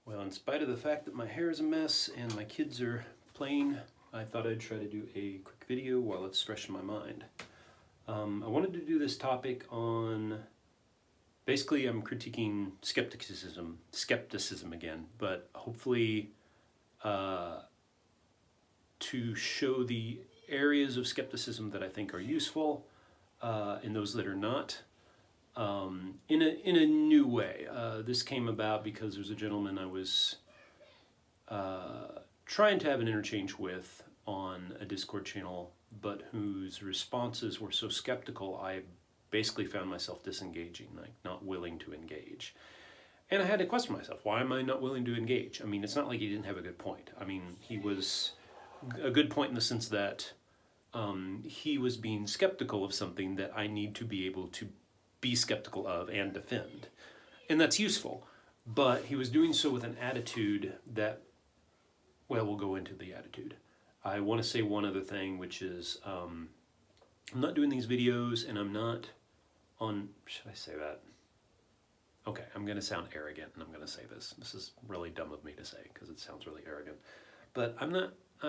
Well, in spite of the fact that my hair is a mess and my kids are playing, I thought I'd try to do a quick video while it's fresh in my mind. I wanted to do this topic on, basically I'm critiquing skepticism again, but hopefully to show the areas of skepticism that I think are useful and those that are not. In a new way. This came about because there's a gentleman I was trying to have an interchange with on a Discord channel, but whose responses were so skeptical I basically found myself disengaging, like not willing to engage. And I had to question myself, why am I not willing to engage? I mean, it's not like he didn't have a good point. I mean, he was a good point in the sense that he was being skeptical of something that I need to be able to be skeptical of and defend. And that's useful. But he was doing so with an attitude that, well, we'll go into the attitude. I want to say one other thing, which is I'm not doing these videos and I'm not on, should I say that? Okay, I'm going to sound arrogant and I'm going to say this. This is really dumb of me to say because it sounds really arrogant. But I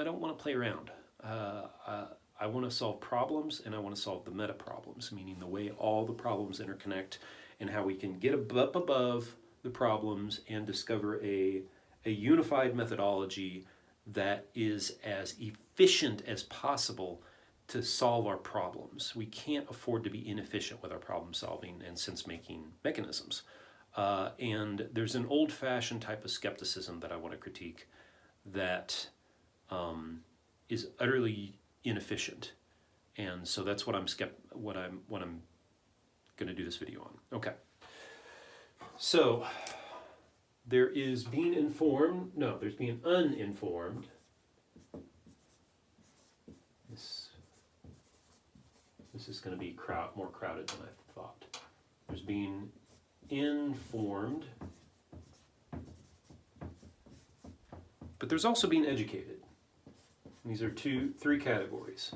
don't want to play around. I want to solve problems and I want to solve the meta problems, meaning the way all the problems interconnect and how we can get up above the problems and discover a unified methodology that is as efficient as possible to solve our problems. We can't afford to be inefficient with our problem solving and sense-making mechanisms. And there's an old-fashioned type of skepticism that I want to critique that is utterly inefficient, and so that's what I'm going to do this video on. Okay, so there is being informed. No, there's being uninformed. This is going to be more crowded than I thought. There's being informed, but there's also being educated. These are three categories.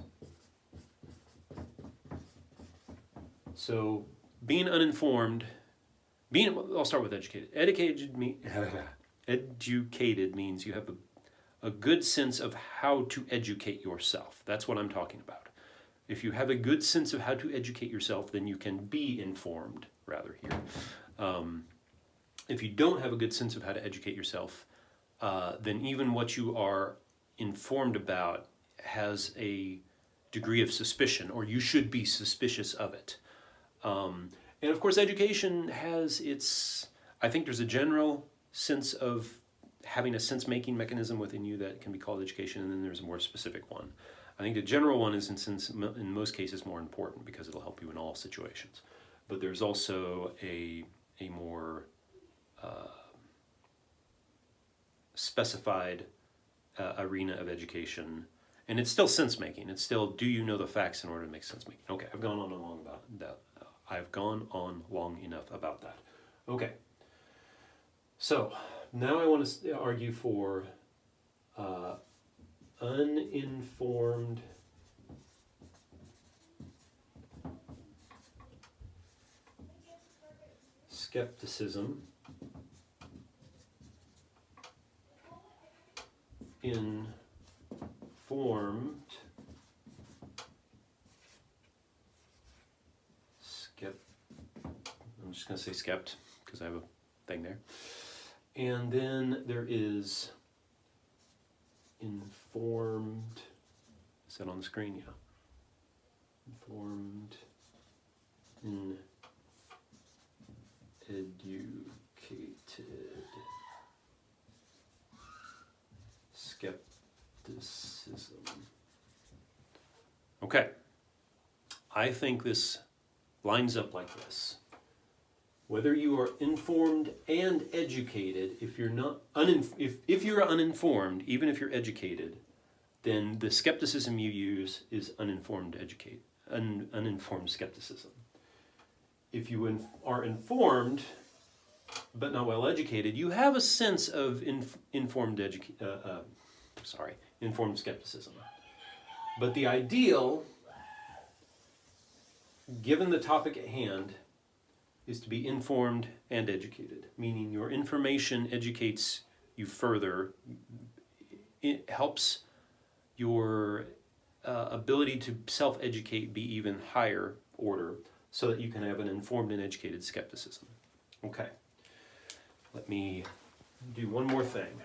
So being uninformed, I'll start with educated. Educated means you have a good sense of how to educate yourself. That's what I'm talking about. If you have a good sense of how to educate yourself, then you can be informed, rather, here. If you don't have a good sense of how to educate yourself, then even what you are informed about has a degree of suspicion, or you should be suspicious of it. And of course, education has I think there's a general sense of having a sense-making mechanism within you that can be called education, and then there's a more specific one. I think the general one is in most cases more important because it'll help you in all situations. But there's also a more specified arena of education, and it's still sense-making. It's still, do you know the facts in order to make sense-making? Okay, I've gone on long about that. I've gone on long enough about that. Okay, so now I want to argue for uninformed skepticism informed I'm just going to say skept because I have a thing there. And then there is informed, is that on the screen? Yeah. Informed, educated skepticism. Okay, I think this lines up like this. Whether you are informed and educated, if you're not if you're uninformed, even if you're educated, then the skepticism you use is uninformed skepticism. If you are informed but not well educated, you have a sense of informed skepticism. But the ideal, given the topic at hand, is to be informed and educated, meaning your information educates you further. It helps your ability to self-educate be even higher order so that you can have an informed and educated skepticism. Okay, let me do one more thing,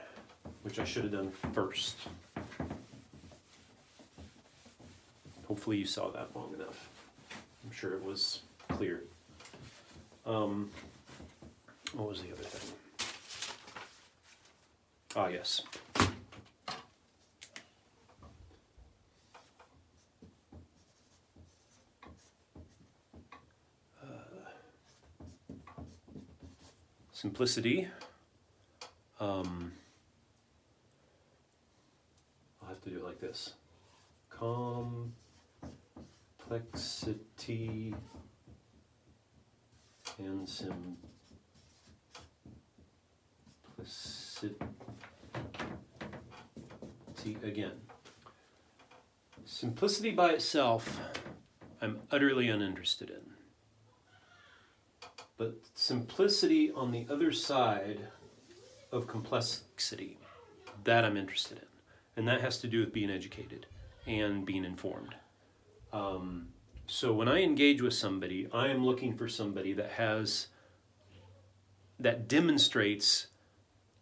which I should have done first. Hopefully you saw that long enough. I'm sure it was clear. What was the other thing? Ah, yes. Simplicity. I'll have to do it like this. Complexity and simplicity again. Simplicity by itself, I'm utterly uninterested in. But simplicity on the other side of complexity, that I'm interested in. And that has to do with being educated and being informed. So when I engage with somebody, I am looking for somebody that demonstrates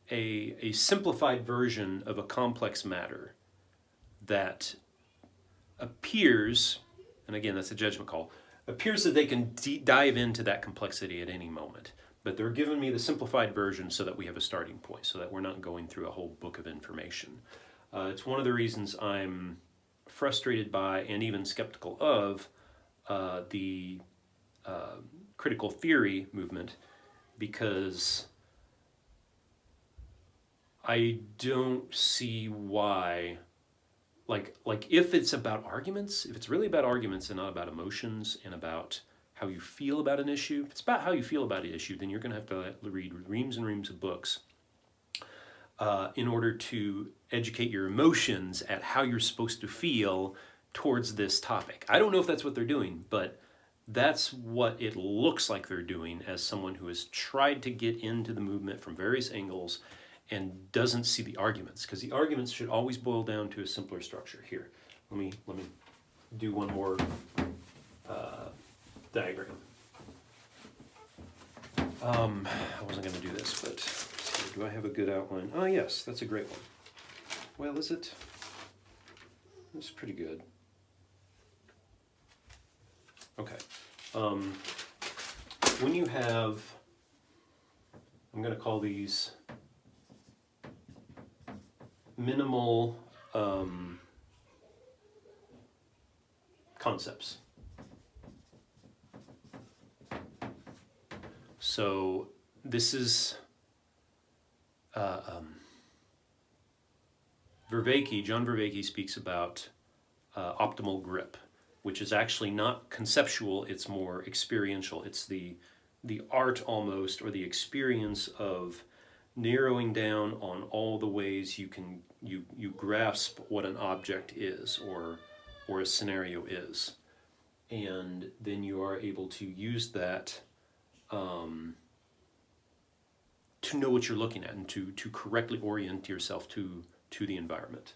a simplified version of a complex matter that appears, and again, that's a judgment call, appears that they can dive into that complexity at any moment. But they're giving me the simplified version so that we have a starting point, so that we're not going through a whole book of information. It's one of the reasons I'm frustrated by and even skeptical of the critical theory movement, because I don't see why, like if it's about arguments, if it's really about arguments and not about emotions and about how you feel about an issue, if it's about how you feel about an issue, then you're going to have to read reams and reams of books in order to educate your emotions at how you're supposed to feel towards this topic. I don't know if that's what they're doing, but that's what it looks like they're doing as someone who has tried to get into the movement from various angles and doesn't see the arguments, because the arguments should always boil down to a simpler structure. Here, let me do one more diagram. I wasn't going to do this, but so do I have a good outline? Oh yes, that's a great one. Well, is it? It's pretty good. Okay. When you have, I'm going to call these minimal concepts. So this is John Vervaeke speaks about optimal grip, which is actually not conceptual, it's more experiential. It's the art almost, or the experience of narrowing down on all the ways you grasp what an object is or a scenario is. And then you are able to use that to know what you're looking at and to correctly orient yourself to the environment.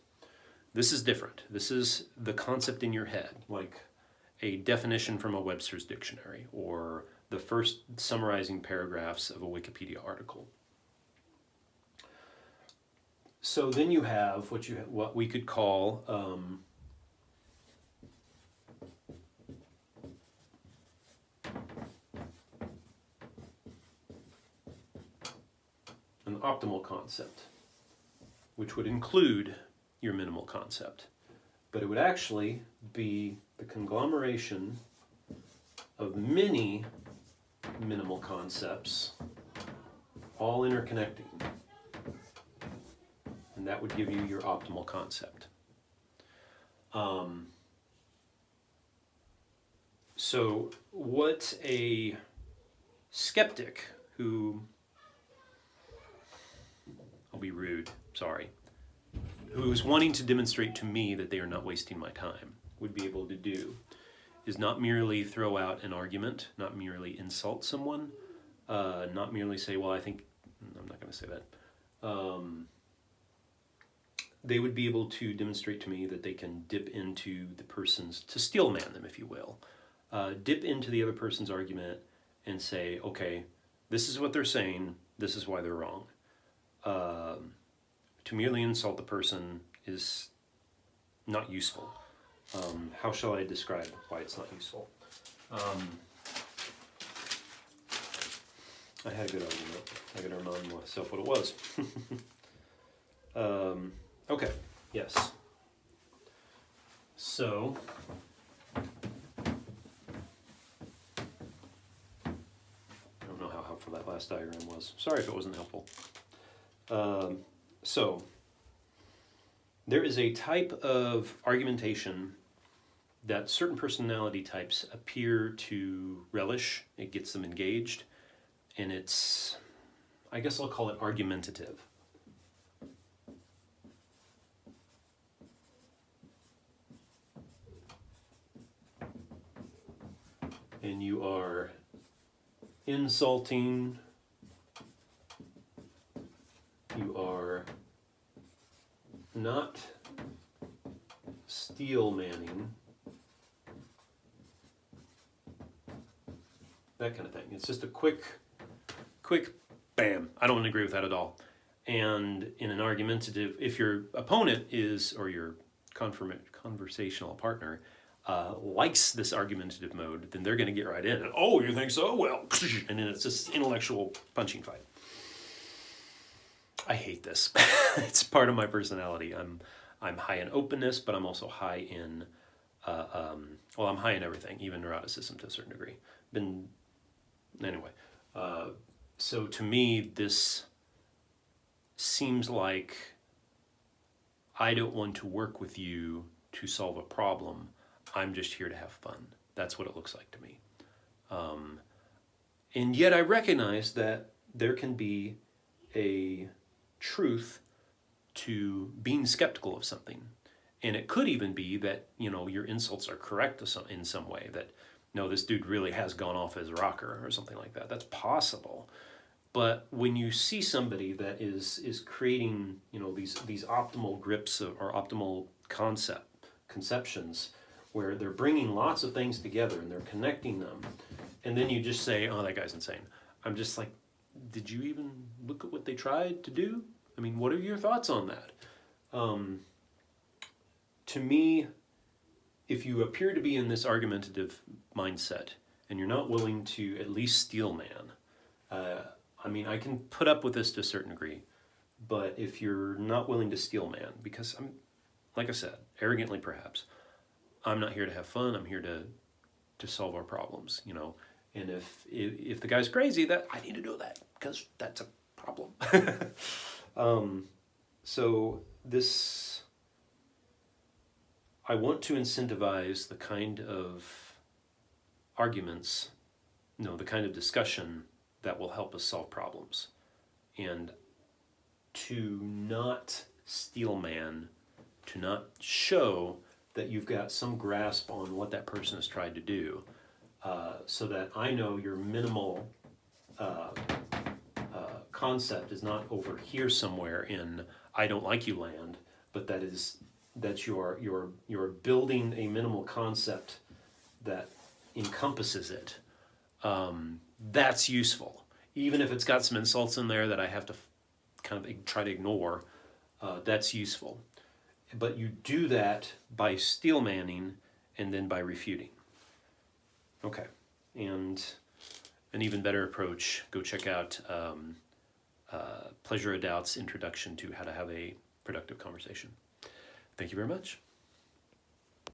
This is different. This is the concept in your head, like a definition from a Webster's dictionary or the first summarizing paragraphs of a Wikipedia article. So then you have what we could call an optimal concept, which would include your minimal concept. But it would actually be the conglomeration of many minimal concepts all interconnecting. And that would give you your optimal concept. So what a skeptic who, I'll be rude, sorry, who's wanting to demonstrate to me that they are not wasting my time would be able to do is not merely throw out an argument, not merely insult someone, not merely say, well, I think, I'm not going to say that, they would be able to demonstrate to me that they can dip into the person's, to steel man them, if you will. Dip into the other person's argument and say, okay, this is what they're saying, this is why they're wrong. To merely insult the person is not useful. How shall I describe why it's not useful? I had a good argument. I gotta remind myself what it was. Okay, yes. So, I don't know how helpful that last diagram was. Sorry if it wasn't helpful. So, there is a type of argumentation that certain personality types appear to relish. It gets them engaged, and it's, I guess I'll call it argumentative. And you are insulting, you are not steel manning, that kind of thing. It's just a quick bam. I don't agree with that at all. And in an argumentative, if your opponent is, or your conversational partner, likes this argumentative mode, then they're going to get right in. And, oh, you think so? Well, and then it's this intellectual punching fight. I hate this. It's part of my personality. I'm high in openness, but I'm also high in, I'm high in everything, even neuroticism to a certain degree. Anyway, so to me, this seems like I don't want to work with you to solve a problem. I'm just here to have fun. That's what it looks like to me. And yet I recognize that there can be a truth to being skeptical of something. And it could even be that, your insults are correct in some way, that, no, this dude really has gone off as a rocker or something like that. That's possible. But when you see somebody that is creating, these optimal grips or optimal conceptions, where they're bringing lots of things together and they're connecting them, and then you just say, oh, that guy's insane. I'm just like, did you even look at what they tried to do? I mean, what are your thoughts on that? To me, if you appear to be in this argumentative mindset and you're not willing to at least steel man, I can put up with this to a certain degree, but if you're not willing to steel man, because I'm, like I said, arrogantly perhaps, I'm not here to have fun. I'm here to solve our problems, And if the guy's crazy, that I need to know that, because that's a problem. So this, I want to incentivize the kind of arguments, the kind of discussion that will help us solve problems, and to not steel man, to not show that you've got some grasp on what that person has tried to do, so that I know your minimal concept is not over here somewhere in I don't like you land, but that you're building a minimal concept that encompasses it. That's useful, even if it's got some insults in there that I have to kind of try to ignore. That's useful. But you do that by steel manning and then by refuting. Okay, and an even better approach, go check out Pleasure of Doubt's Introduction to How to Have a Productive Conversation. Thank you very much.